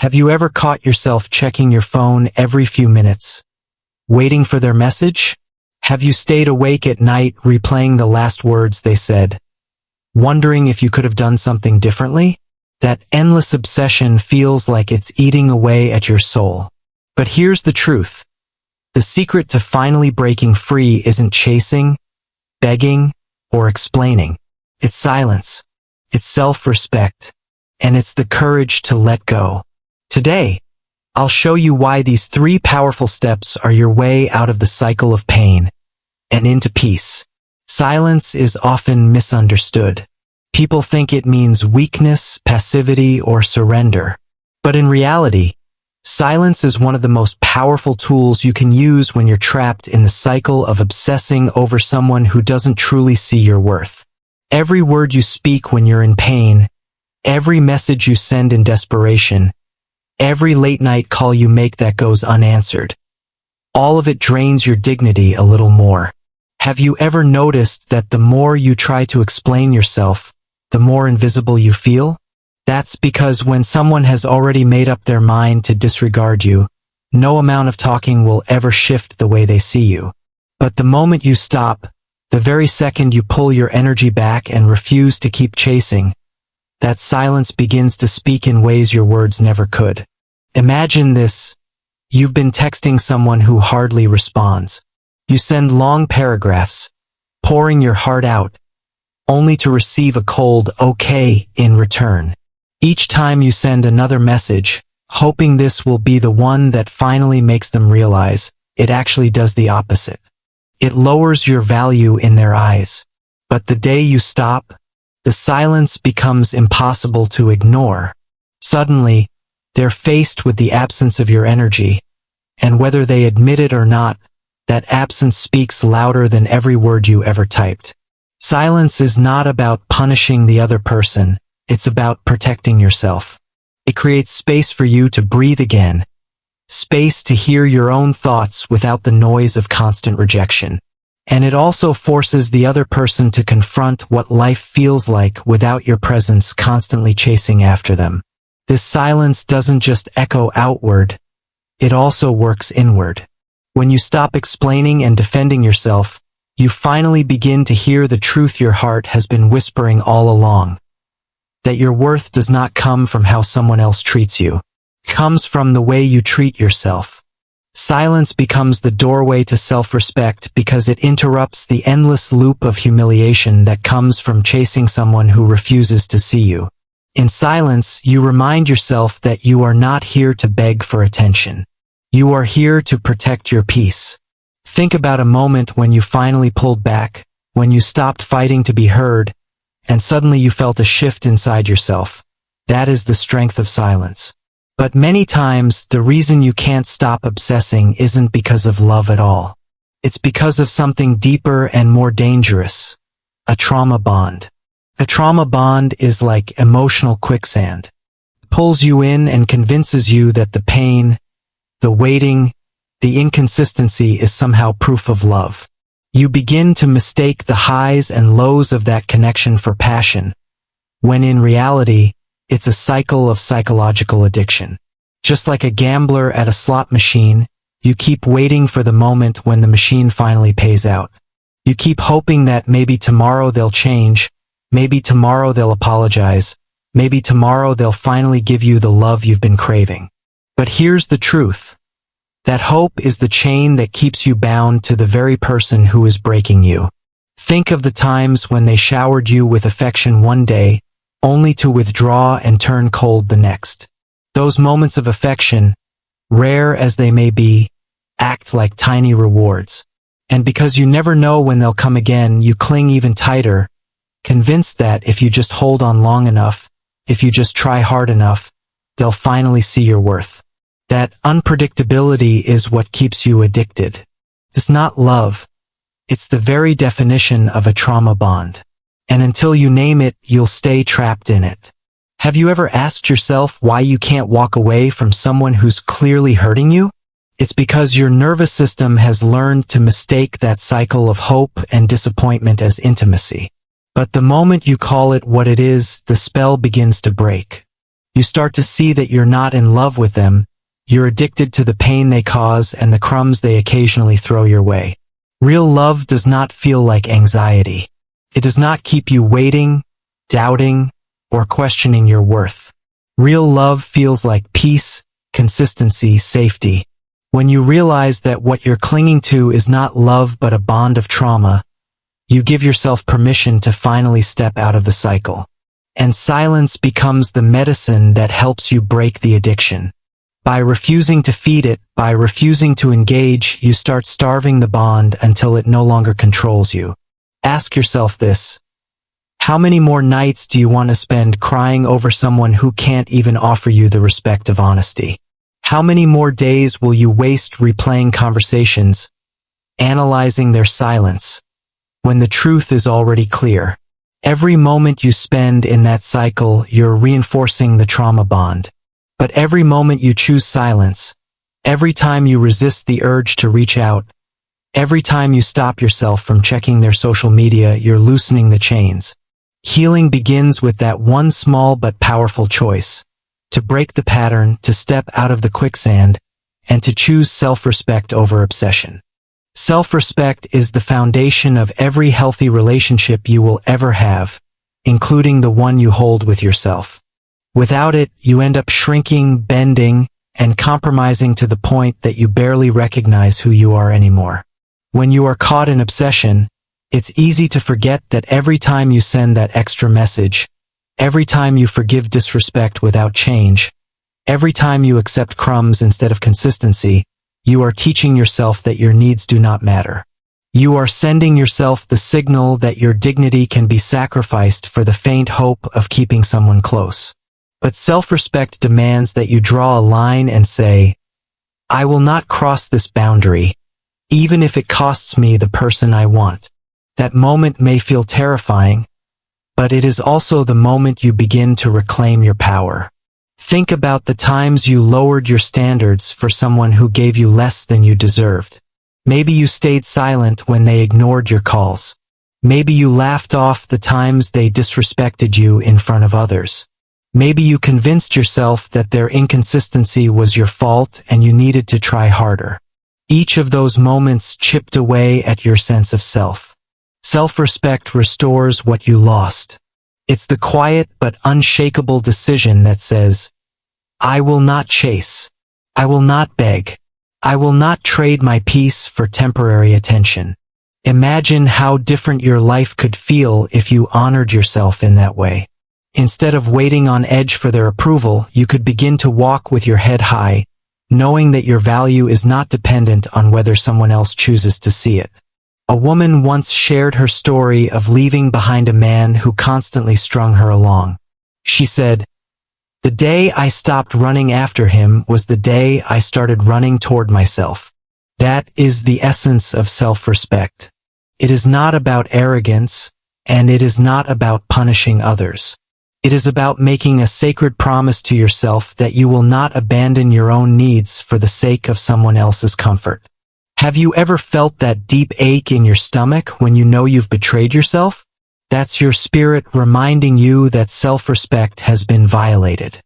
Have you ever caught yourself checking your phone every few minutes, waiting for their message? Have you stayed awake at night replaying the last words they said, wondering if you could have done something differently? That endless obsession feels like it's eating away at your soul. But here's the truth. The secret to finally breaking free isn't chasing, begging, or explaining. It's silence. It's self-respect. And it's the courage to let go. Today, I'll show you why these 3 powerful steps are your way out of the cycle of pain and into peace. Silence is often misunderstood. People think it means weakness, passivity, or surrender. But in reality, silence is one of the most powerful tools you can use when you're trapped in the cycle of obsessing over someone who doesn't truly see your worth. Every word you speak when you're in pain, every message you send in desperation, every late-night call you make that goes unanswered, all of it drains your dignity a little more. Have you ever noticed that the more you try to explain yourself, the more invisible you feel? That's because when someone has already made up their mind to disregard you, no amount of talking will ever shift the way they see you. But the moment you stop, the very second you pull your energy back and refuse to keep chasing, that silence begins to speak in ways your words never could. Imagine this. You've been texting someone who hardly responds. You send long paragraphs, pouring your heart out, only to receive a cold "okay" in return. Each time you send another message, hoping this will be the one that finally makes them realize, it actually does the opposite. It lowers your value in their eyes. But the day you stop, the silence becomes impossible to ignore. Suddenly, they're faced with the absence of your energy, and whether they admit it or not, that absence speaks louder than every word you ever typed. Silence is not about punishing the other person, it's about protecting yourself. It creates space for you to breathe again, space to hear your own thoughts without the noise of constant rejection. And it also forces the other person to confront what life feels like without your presence constantly chasing after them. This silence doesn't just echo outward, it also works inward. When you stop explaining and defending yourself, you finally begin to hear the truth your heart has been whispering all along. That your worth does not come from how someone else treats you. It comes from the way you treat yourself. Silence becomes the doorway to self-respect because it interrupts the endless loop of humiliation that comes from chasing someone who refuses to see you. In silence, you remind yourself that you are not here to beg for attention. You are here to protect your peace. Think about a moment when you finally pulled back, when you stopped fighting to be heard, and suddenly you felt a shift inside yourself. That is the strength of silence. But many times, the reason you can't stop obsessing isn't because of love at all. It's because of something deeper and more dangerous. A trauma bond. A trauma bond is like emotional quicksand. It pulls you in and convinces you that the pain, the waiting, the inconsistency is somehow proof of love. You begin to mistake the highs and lows of that connection for passion, when in reality, it's a cycle of psychological addiction. Just like a gambler at a slot machine, you keep waiting for the moment when the machine finally pays out. You keep hoping that maybe tomorrow they'll change, maybe tomorrow they'll apologize, maybe tomorrow they'll finally give you the love you've been craving. But here's the truth. That hope is the chain that keeps you bound to the very person who is breaking you. Think of the times when they showered you with affection one day, only to withdraw and turn cold the next. Those moments of affection, rare as they may be, act like tiny rewards. And because you never know when they'll come again, you cling even tighter, convinced that if you just hold on long enough, if you just try hard enough, they'll finally see your worth. That unpredictability is what keeps you addicted. It's not love. It's the very definition of a trauma bond. And until you name it, you'll stay trapped in it. Have you ever asked yourself why you can't walk away from someone who's clearly hurting you? It's because your nervous system has learned to mistake that cycle of hope and disappointment as intimacy. But the moment you call it what it is, the spell begins to break. You start to see that you're not in love with them. You're addicted to the pain they cause and the crumbs they occasionally throw your way. Real love does not feel like anxiety. It does not keep you waiting, doubting, or questioning your worth. Real love feels like peace, consistency, safety. When you realize that what you're clinging to is not love but a bond of trauma, you give yourself permission to finally step out of the cycle. And silence becomes the medicine that helps you break the addiction. By refusing to feed it, by refusing to engage, you start starving the bond until it no longer controls you. Ask yourself this: how many more nights do you want to spend crying over someone who can't even offer you the respect of honesty? How many more days will you waste replaying conversations, analyzing their silence, when the truth is already clear? Every moment you spend in that cycle, you're reinforcing the trauma bond. But every moment you choose silence, every time you resist the urge to reach out, every time you stop yourself from checking their social media, you're loosening the chains. Healing begins with that one small but powerful choice: to break the pattern, to step out of the quicksand, and to choose self-respect over obsession. Self-respect is the foundation of every healthy relationship you will ever have, including the one you hold with yourself. Without it, you end up shrinking, bending, and compromising to the point that you barely recognize who you are anymore. When you are caught in obsession, it's easy to forget that every time you send that extra message, every time you forgive disrespect without change, every time you accept crumbs instead of consistency, you are teaching yourself that your needs do not matter. You are sending yourself the signal that your dignity can be sacrificed for the faint hope of keeping someone close. But self-respect demands that you draw a line and say, "I will not cross this boundary, even if it costs me the person I want." That moment may feel terrifying, but it is also the moment you begin to reclaim your power. Think about the times you lowered your standards for someone who gave you less than you deserved. Maybe you stayed silent when they ignored your calls. Maybe you laughed off the times they disrespected you in front of others. Maybe you convinced yourself that their inconsistency was your fault and you needed to try harder. Each of those moments chipped away at your sense of self. Self-respect restores what you lost. It's the quiet but unshakable decision that says, "I will not chase. I will not beg. I will not trade my peace for temporary attention." Imagine how different your life could feel if you honored yourself in that way. Instead of waiting on edge for their approval, you could begin to walk with your head high, knowing that your value is not dependent on whether someone else chooses to see it. A woman once shared her story of leaving behind a man who constantly strung her along. She said, "The day I stopped running after him was the day I started running toward myself." That is the essence of self-respect. It is not about arrogance, and it is not about punishing others. It is about making a sacred promise to yourself that you will not abandon your own needs for the sake of someone else's comfort. Have you ever felt that deep ache in your stomach when you know you've betrayed yourself? That's your spirit reminding you that self-respect has been violated.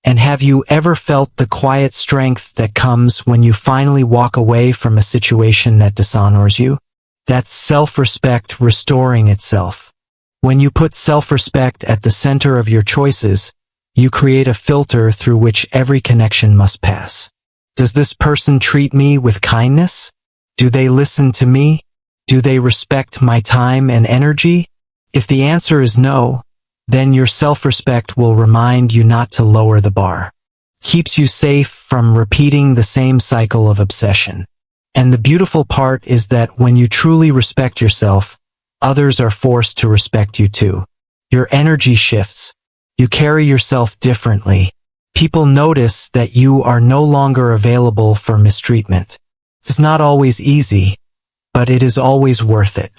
And have you ever felt the quiet strength that comes when you finally walk away from a situation that dishonors you? That's self-respect restoring itself. When you put self-respect at the center of your choices, you create a filter through which every connection must pass. Does this person treat me with kindness? Do they listen to me? Do they respect my time and energy? If the answer is no, then your self-respect will remind you not to lower the bar. Keeps you safe from repeating the same cycle of obsession. And the beautiful part is that when you truly respect yourself, others are forced to respect you too. Your energy shifts. You carry yourself differently. People notice that you are no longer available for mistreatment. It's not always easy, but it is always worth it.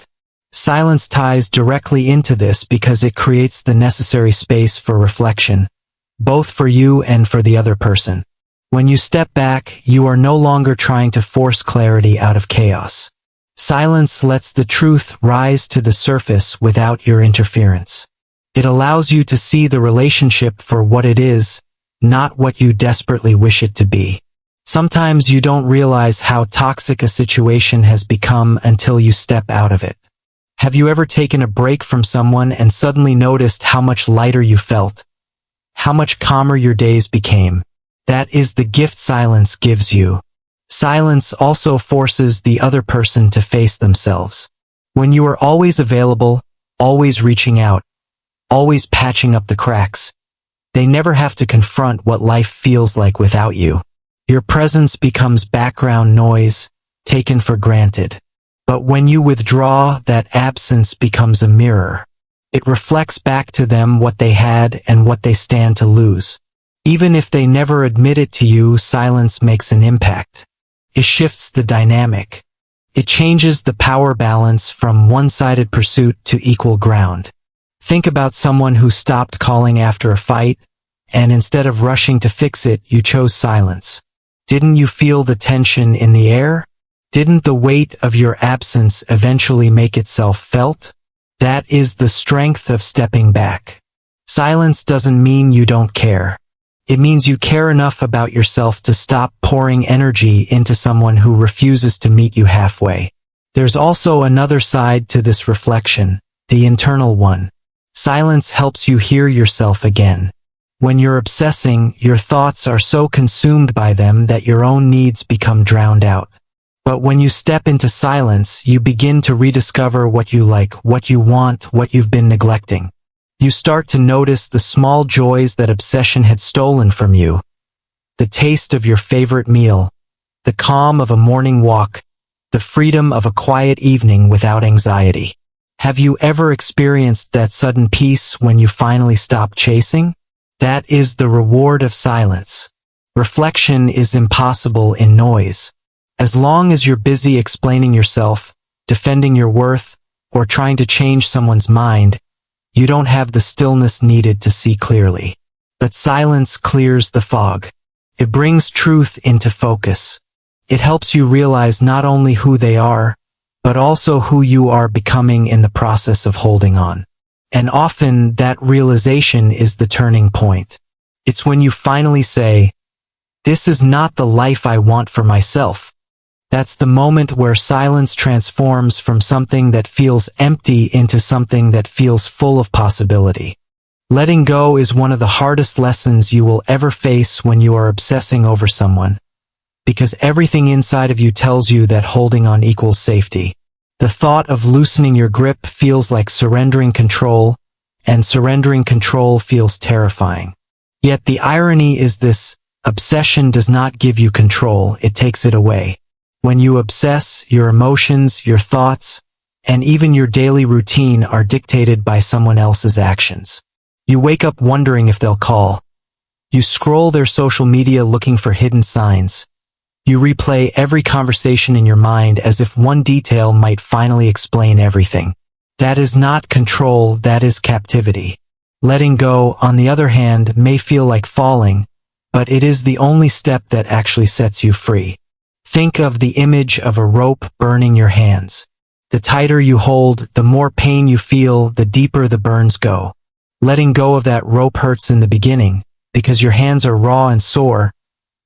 Silence ties directly into this because it creates the necessary space for reflection, both for you and for the other person. When you step back, you are no longer trying to force clarity out of chaos. Silence lets the truth rise to the surface without your interference. It allows you to see the relationship for what it is, not what you desperately wish it to be. Sometimes you don't realize how toxic a situation has become until you step out of it. Have you ever taken a break from someone and suddenly noticed how much lighter you felt? How much calmer your days became? That is the gift silence gives you. Silence also forces the other person to face themselves. When you are always available, always reaching out, always patching up the cracks, they never have to confront what life feels like without you. Your presence becomes background noise, taken for granted. But when you withdraw, that absence becomes a mirror. It reflects back to them what they had and what they stand to lose. Even if they never admit it to you, silence makes an impact. It shifts the dynamic. It changes the power balance from one-sided pursuit to equal ground. Think about someone who stopped calling after a fight, and instead of rushing to fix it, you chose silence. Didn't you feel the tension in the air? Didn't the weight of your absence eventually make itself felt? That is the strength of stepping back. Silence doesn't mean you don't care. It means you care enough about yourself to stop pouring energy into someone who refuses to meet you halfway. There's also another side to this reflection, the internal one. Silence helps you hear yourself again. When you're obsessing, your thoughts are so consumed by them that your own needs become drowned out. But when you step into silence, you begin to rediscover what you like, what you want, what you've been neglecting. You start to notice the small joys that obsession had stolen from you. The taste of your favorite meal, the calm of a morning walk, the freedom of a quiet evening without anxiety. Have you ever experienced that sudden peace when you finally stop chasing? That is the reward of silence. Reflection is impossible in noise. As long as you're busy explaining yourself, defending your worth, or trying to change someone's mind, you don't have the stillness needed to see clearly. But silence clears the fog. It brings truth into focus. It helps you realize not only who they are, but also who you are becoming in the process of holding on. And often that realization is the turning point. It's when you finally say, "This is not the life I want for myself." That's the moment where silence transforms from something that feels empty into something that feels full of possibility. Letting go is one of the hardest lessons you will ever face when you are obsessing over someone, because everything inside of you tells you that holding on equals safety. The thought of loosening your grip feels like surrendering control, and surrendering control feels terrifying. Yet the irony is this: obsession does not give you control, it takes it away. When you obsess, your emotions, your thoughts, and even your daily routine are dictated by someone else's actions. You wake up wondering if they'll call. You scroll their social media looking for hidden signs. You replay every conversation in your mind as if one detail might finally explain everything. That is not control, that is captivity. Letting go, on the other hand, may feel like falling, but it is the only step that actually sets you free. Think of the image of a rope burning your hands. The tighter you hold, the more pain you feel, the deeper the burns go. Letting go of that rope hurts in the beginning, because your hands are raw and sore,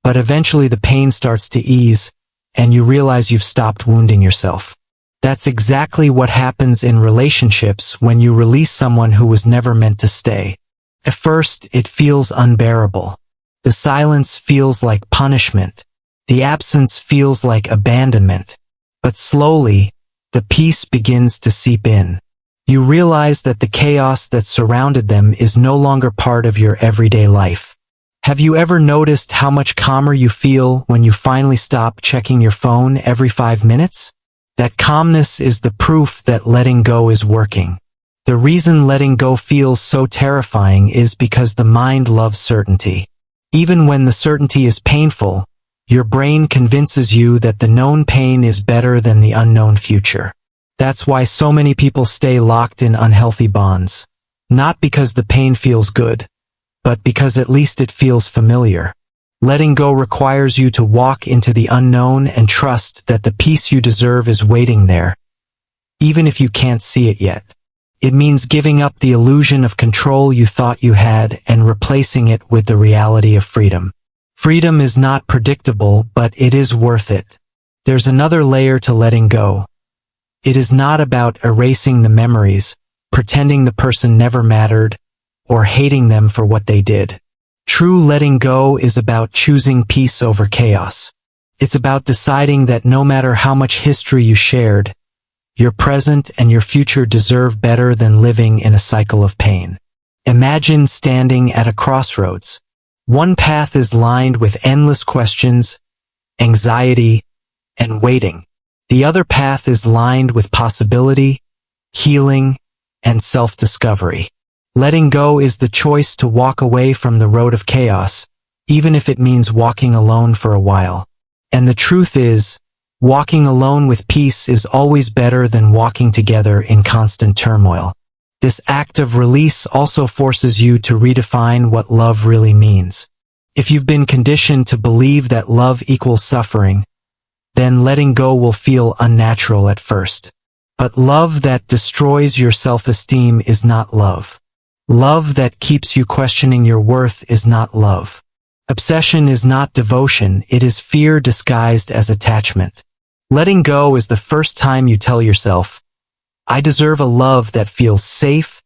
but eventually the pain starts to ease, and you realize you've stopped wounding yourself. That's exactly what happens in relationships when you release someone who was never meant to stay. At first, it feels unbearable. The silence feels like punishment. The absence feels like abandonment. But slowly, the peace begins to seep in. You realize that the chaos that surrounded them is no longer part of your everyday life. Have you ever noticed how much calmer you feel when you finally stop checking your phone every 5 minutes? That calmness is the proof that letting go is working. The reason letting go feels so terrifying is because the mind loves certainty. Even when the certainty is painful, your brain convinces you that the known pain is better than the unknown future. That's why so many people stay locked in unhealthy bonds. Not because the pain feels good, but because at least it feels familiar. Letting go requires you to walk into the unknown and trust that the peace you deserve is waiting there, even if you can't see it yet. It means giving up the illusion of control you thought you had and replacing it with the reality of freedom. Freedom is not predictable, but it is worth it. There's another layer to letting go. It is not about erasing the memories, pretending the person never mattered, or hating them for what they did. True letting go is about choosing peace over chaos. It's about deciding that no matter how much history you shared, your present and your future deserve better than living in a cycle of pain. Imagine standing at a crossroads. One path is lined with endless questions, anxiety, and waiting. The other path is lined with possibility, healing, and self-discovery. Letting go is the choice to walk away from the road of chaos, even if it means walking alone for a while. And the truth is, walking alone with peace is always better than walking together in constant turmoil. This act of release also forces you to redefine what love really means. If you've been conditioned to believe that love equals suffering, then letting go will feel unnatural at first. But love that destroys your self-esteem is not love. Love that keeps you questioning your worth is not love. Obsession is not devotion, it is fear disguised as attachment. Letting go is the first time you tell yourself, I deserve a love that feels safe,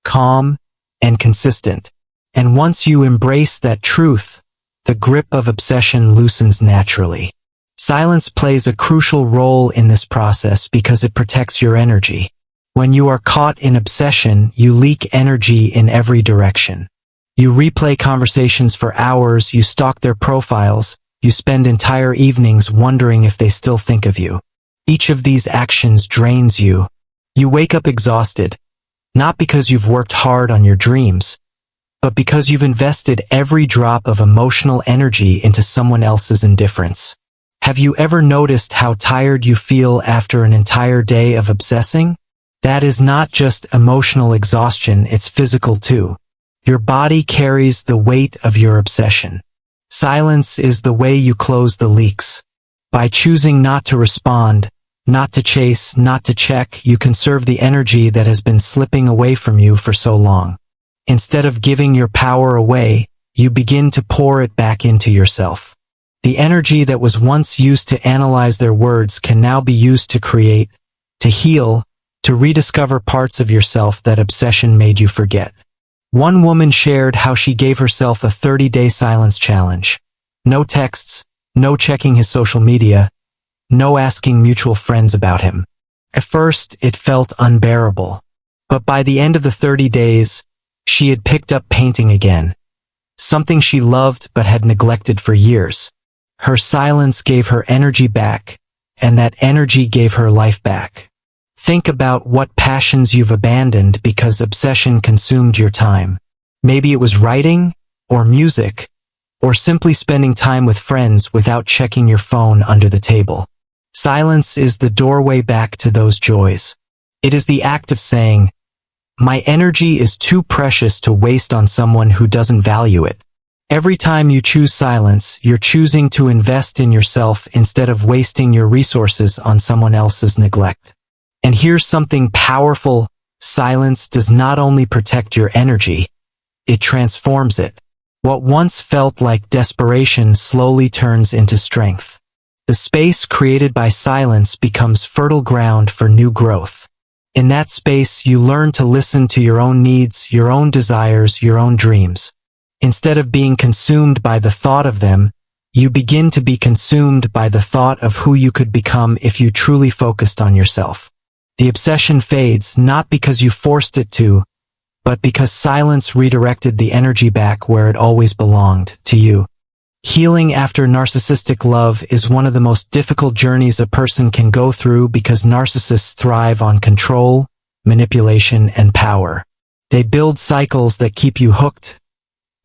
calm, and consistent. And once you embrace that truth, the grip of obsession loosens naturally. Silence plays a crucial role in this process because it protects your energy. When you are caught in obsession, you leak energy in every direction. You replay conversations for hours, you stalk their profiles, you spend entire evenings wondering if they still think of you. Each of these actions drains you. You wake up exhausted, not because you've worked hard on your dreams, but because you've invested every drop of emotional energy into someone else's indifference. Have you ever noticed how tired you feel after an entire day of obsessing? That is not just emotional exhaustion, it's physical too. Your body carries the weight of your obsession. Silence is the way you close the leaks. By choosing not to respond, not to chase, not to check, you conserve the energy that has been slipping away from you for so long. Instead of giving your power away, you begin to pour it back into yourself. The energy that was once used to analyze their words can now be used to create, to heal, to rediscover parts of yourself that obsession made you forget. One woman shared how she gave herself a 30-day silence challenge. No texts, no checking his social media, no asking mutual friends about him. At first, it felt unbearable. But by the end of the 30 days, she had picked up painting again. Something she loved but had neglected for years. Her silence gave her energy back, and that energy gave her life back. Think about what passions you've abandoned because obsession consumed your time. Maybe it was writing, or music, or simply spending time with friends without checking your phone under the table. Silence is the doorway back to those joys. It is the act of saying, my energy is too precious to waste on someone who doesn't value it. Every time you choose silence, you're choosing to invest in yourself instead of wasting your resources on someone else's neglect. And here's something powerful. Silence does not only protect your energy, it transforms it. What once felt like desperation slowly turns into strength. The space created by silence becomes fertile ground for new growth. In that space, you learn to listen to your own needs, your own desires, your own dreams. Instead of being consumed by the thought of them, you begin to be consumed by the thought of who you could become if you truly focused on yourself. The obsession fades not because you forced it to, but because silence redirected the energy back where it always belonged, to you. Healing after narcissistic love is one of the most difficult journeys a person can go through because narcissists thrive on control, manipulation, and power. They build cycles that keep you hooked.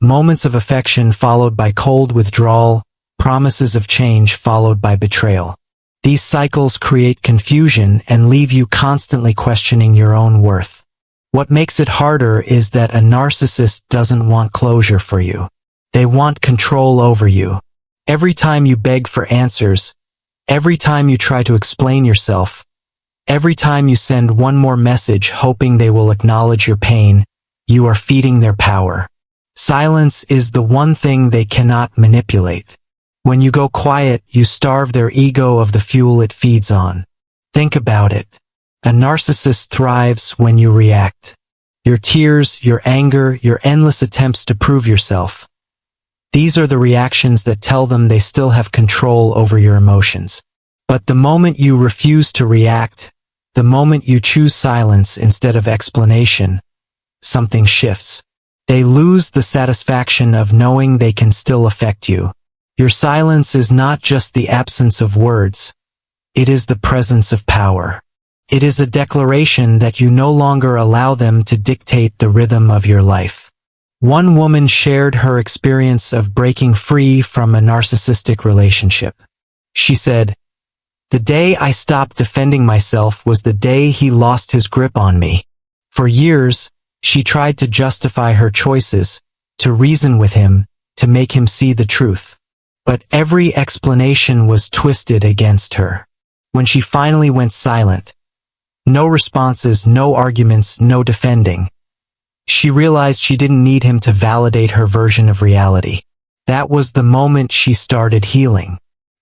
Moments of affection followed by cold withdrawal, promises of change followed by betrayal. These cycles create confusion and leave you constantly questioning your own worth. What makes it harder is that a narcissist doesn't want closure for you. They want control over you. Every time you beg for answers, every time you try to explain yourself, Every time you send one more message hoping they will acknowledge your pain, you are feeding their power. Silence is the one thing they cannot manipulate. When you go quiet, you starve their ego of the fuel it feeds on. Think about it. A narcissist thrives when you react. Your tears, your anger, your endless attempts to prove yourself. These are the reactions that tell them they still have control over your emotions. But the moment you refuse to react, the moment you choose silence instead of explanation, something shifts. They lose the satisfaction of knowing they can still affect you. Your silence is not just the absence of words. It is the presence of power. It is a declaration that you no longer allow them to dictate the rhythm of your life. One woman shared her experience of breaking free from a narcissistic relationship. She said, "The day I stopped defending myself was the day he lost his grip on me." For years, she tried to justify her choices, to reason with him, to make him see the truth. But every explanation was twisted against her. When she finally went silent, no responses, no arguments, no defending, she realized she didn't need him to validate her version of reality. That was the moment she started healing.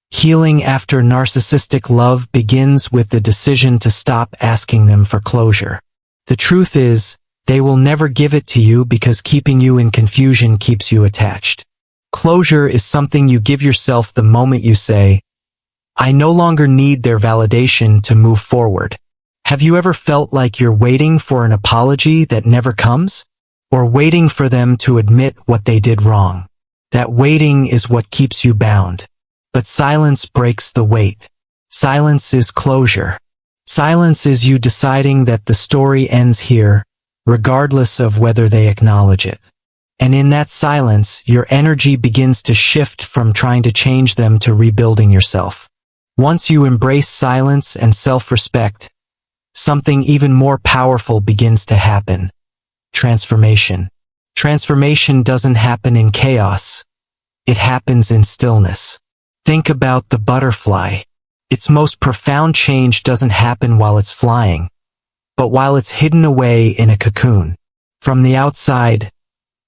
Healing after narcissistic love begins with the decision to stop asking them for closure. The truth is, they will never give it to you because keeping you in confusion keeps you attached. Closure is something you give yourself the moment you say, "I no longer need their validation to move forward." Have you ever felt like you're waiting for an apology that never comes? Or waiting for them to admit what they did wrong? That waiting is what keeps you bound. But silence breaks the weight. Silence is closure. Silence is you deciding that the story ends here, regardless of whether they acknowledge it. And in that silence, your energy begins to shift from trying to change them to rebuilding yourself. Once you embrace silence and self-respect, something even more powerful begins to happen. Transformation. Transformation doesn't happen in chaos. It happens in stillness. Think about the butterfly. Its most profound change doesn't happen while it's flying, but while it's hidden away in a cocoon. From the outside,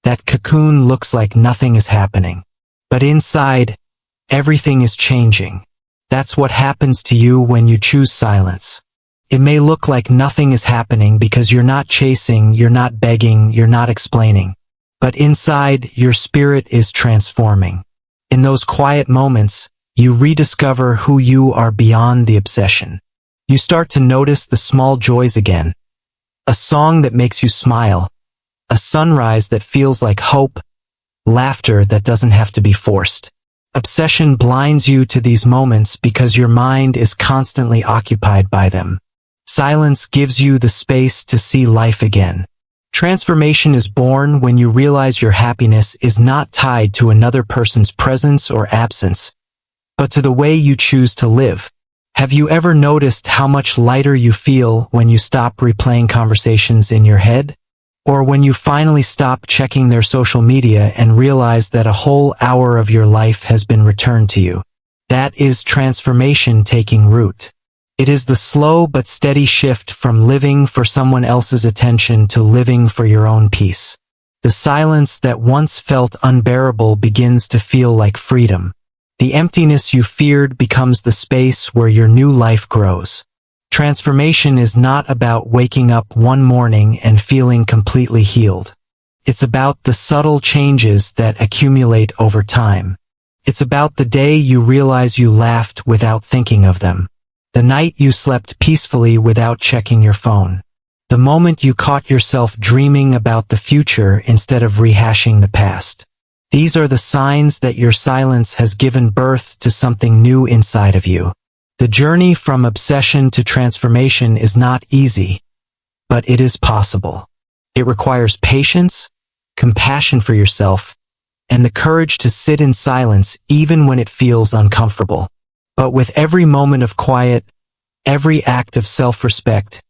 that cocoon looks like nothing is happening. But inside, everything is changing. That's what happens to you when you choose silence. It may look like nothing is happening because you're not chasing, you're not begging, you're not explaining. But inside, your spirit is transforming. In those quiet moments, you rediscover who you are beyond the obsession. You start to notice the small joys again. A song that makes you smile. A sunrise that feels like hope. Laughter that doesn't have to be forced. Obsession blinds you to these moments because your mind is constantly occupied by them. Silence gives you the space to see life again. Transformation is born when you realize your happiness is not tied to another person's presence or absence, but to the way you choose to live. Have you ever noticed how much lighter you feel when you stop replaying conversations in your head? Or when you finally stop checking their social media and realize that a whole hour of your life has been returned to you? That is transformation taking root. It is the slow but steady shift from living for someone else's attention to living for your own peace. The silence that once felt unbearable begins to feel like freedom. The emptiness you feared becomes the space where your new life grows. Transformation is not about waking up one morning and feeling completely healed. It's about the subtle changes that accumulate over time. It's about the day you realize you laughed without thinking of them. The night you slept peacefully without checking your phone. The moment you caught yourself dreaming about the future instead of rehashing the past. These are the signs that your silence has given birth to something new inside of you. The journey from obsession to transformation is not easy, but it is possible. It requires patience, compassion for yourself, and the courage to sit in silence even when it feels uncomfortable. But with every moment of quiet, every act of self-respect,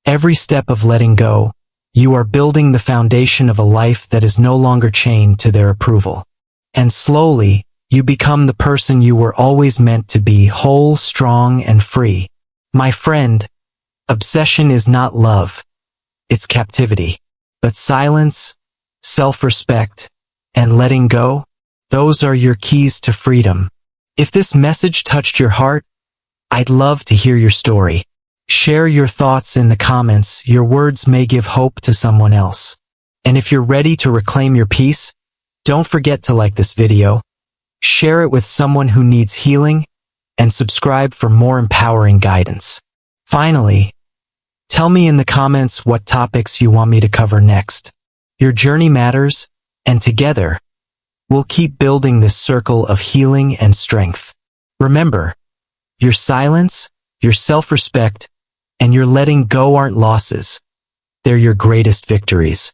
every step of letting go, you are building the foundation of a life that is no longer chained to their approval. And slowly, you become the person you were always meant to be, whole, strong, and free. My friend, Obsession is not love, it's captivity. But silence, self-respect, and letting go, those are your keys to freedom. If this message touched your heart, I'd love to hear your story. Share your thoughts in the comments. Your words may give hope to someone else. And if you're ready to reclaim your peace, don't forget to like this video, share it with someone who needs healing, and subscribe for more empowering guidance. Finally, tell me in the comments what topics you want me to cover next. Your journey matters, and together, we'll keep building this circle of healing and strength. Remember, your silence, your self-respect, and your letting go aren't losses. They're your greatest victories.